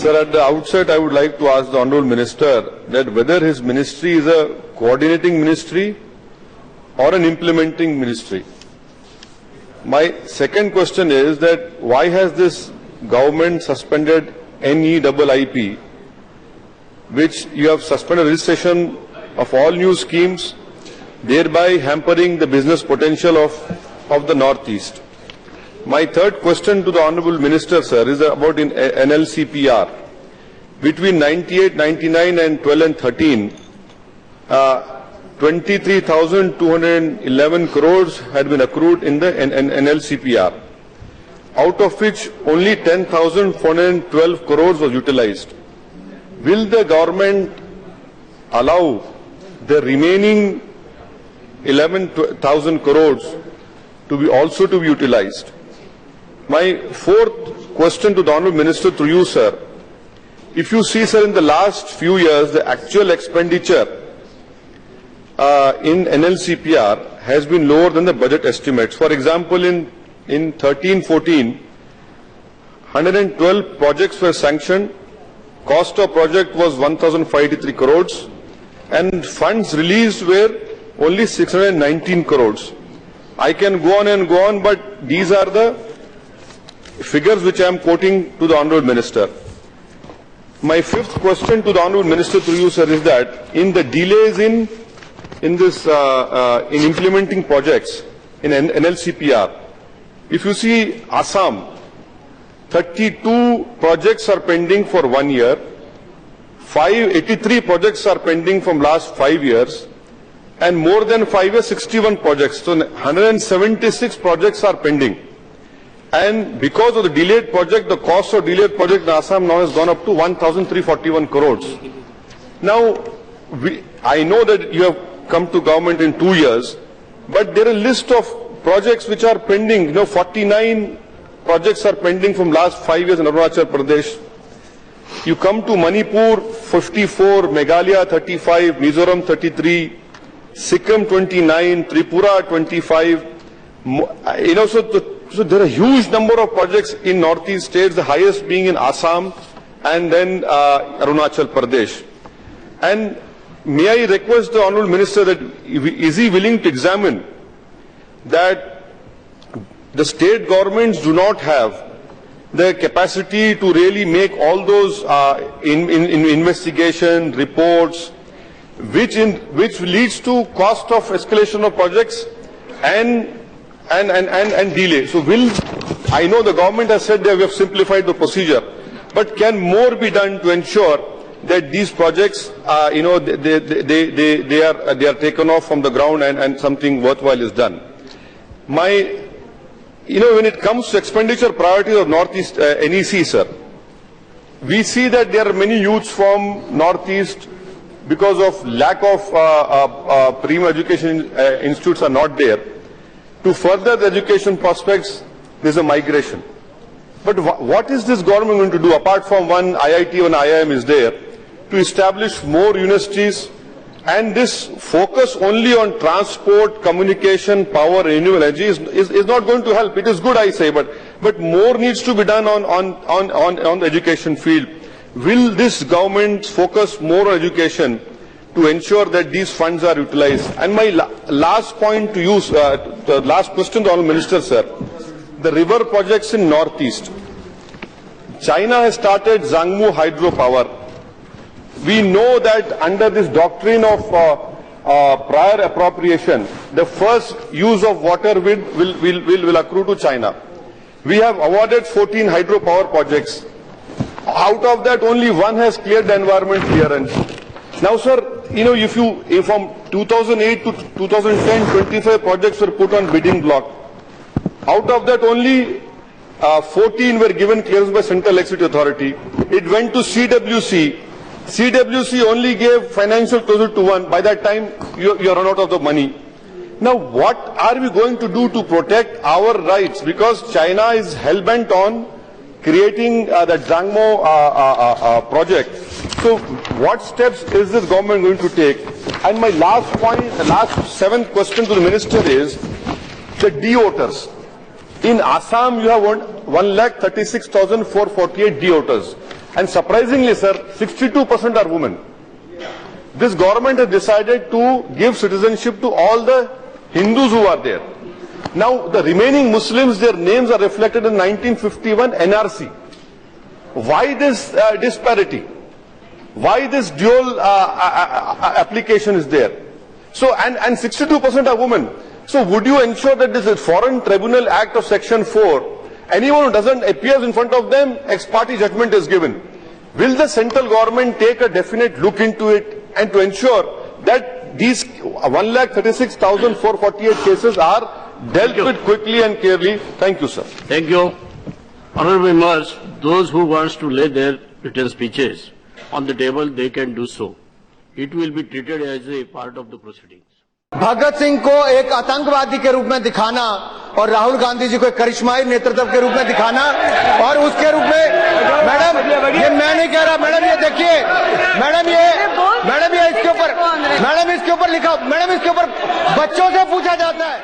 Sir, at the outset, I would like to ask the Honourable Minister that whether his ministry is a coordinating ministry or an implementing ministry. My second question is that why has this government suspended NEIIP, which you have suspended registration of all new schemes, thereby hampering the business potential of the Northeast. My third question to the Honourable Minister, sir, is about in NLCPR. Between 98, 99 and 12 and 13, 23,211 crores had been accrued in the NLCPR, out of which only 10,412 crores was utilized. Will the government allow the remaining 11,000 crores to be utilized? My fourth question to the Honourable Minister through you, sir. If you see, sir, in the last few years, the actual expenditure in NLCPR has been lower than the budget estimates. For example, in 13-14, 112 projects were sanctioned. Cost of project was 1,583 crores, and funds released were only 619 crores. I can go on and go on, but these are the figures which I am quoting to the Honourable Minister. My fifth question to the Honourable Minister through you, sir, is that in the delays in implementing projects in NLCPR, if you see Assam, 32 projects are pending for 1 year, 83 projects are pending from last 5 years, and more than 5 years, 61 projects. So 176 projects are pending. And because of the delayed project, the cost of delayed project in Assam now has gone up to 1,341 crores. Now, I know that you have come to government in 2 years, but there is a list of projects which are pending. 49 projects are pending from last 5 years in Arunachal Pradesh. You come to Manipur, 54, Meghalaya 35, Mizoram 33, Sikkim 29, Tripura 25. So there are a huge number of projects in northeast states, the highest being in Assam and then Arunachal Pradesh. And may I request the Honourable Minister that is he willing to examine that the state governments do not have the capacity to really make all those investigation reports, which leads to cost of escalation of projects and delay. So I know the government has said that we have simplified the procedure, but can more be done to ensure that these projects, they are taken off from the ground and something worthwhile is done? When it comes to expenditure priorities of Northeast NEC, sir, we see that there are many youths from Northeast because of lack of premium education institutes are not there. To further the education prospects, there is a migration. But what is this government going to do, apart from one IIT, one IIM is there, to establish more universities? And this focus only on transport, communication, power, renewable energy is not going to help. It is good, I say, but more needs to be done on the education field. Will this government focus more on education to ensure that these funds are utilized? And my last point to you, the last question to the Honourable Minister, sir, the river projects in Northeast. China has started Zangmu hydropower. We know that under this doctrine of prior appropriation, the first use of water will accrue to China. We have awarded 14 hydropower projects. Out of that, only one has cleared the environment clearance. Now, sir, if from 2008 to 2010, 25 projects were put on bidding block. Out of that, only 14 were given clearance by Central Electricity Authority. It went to CWC. CWC only gave financial closure to one. By that time, you run out of the money. Now, what are we going to do to protect our rights? Because China is hell-bent on creating the Zangmo project. So, what steps is this government going to take? And my last point, the last seventh question to the Minister is the de-voters. In Assam, you have 1,36,448 de-voters. And surprisingly, sir, 62% are women. This government has decided to give citizenship to all the Hindus who are there. Now, the remaining Muslims, their names are reflected in 1951 NRC. Why this disparity? Why this dual application is there? So, and 62% are women. So, would you ensure that this is Foreign Tribunal Act of Section 4, anyone who doesn't appear in front of them, ex parte judgment is given? Will the central government take a definite look into it and to ensure that these 1,36,448 cases are dealt with quickly and clearly? Thank you, sir. Thank you. Honourable members, those who wants to lay their written speeches on the table, they can do so. It will be treated as a part of the proceedings. Bhagat Singh को एक आतंकवादी के रूप में दिखाना और राहुल गांधी जी को एक करिश्माई नेतृत्व के रूप में दिखाना और उसके रूप में मैडम, ये मैं नहीं कह रहा मैडम, ये देखिए मैडम, ये इसके ऊपर लिखा, मैडम इसके ऊपर बच्चों से पूछा जाता है।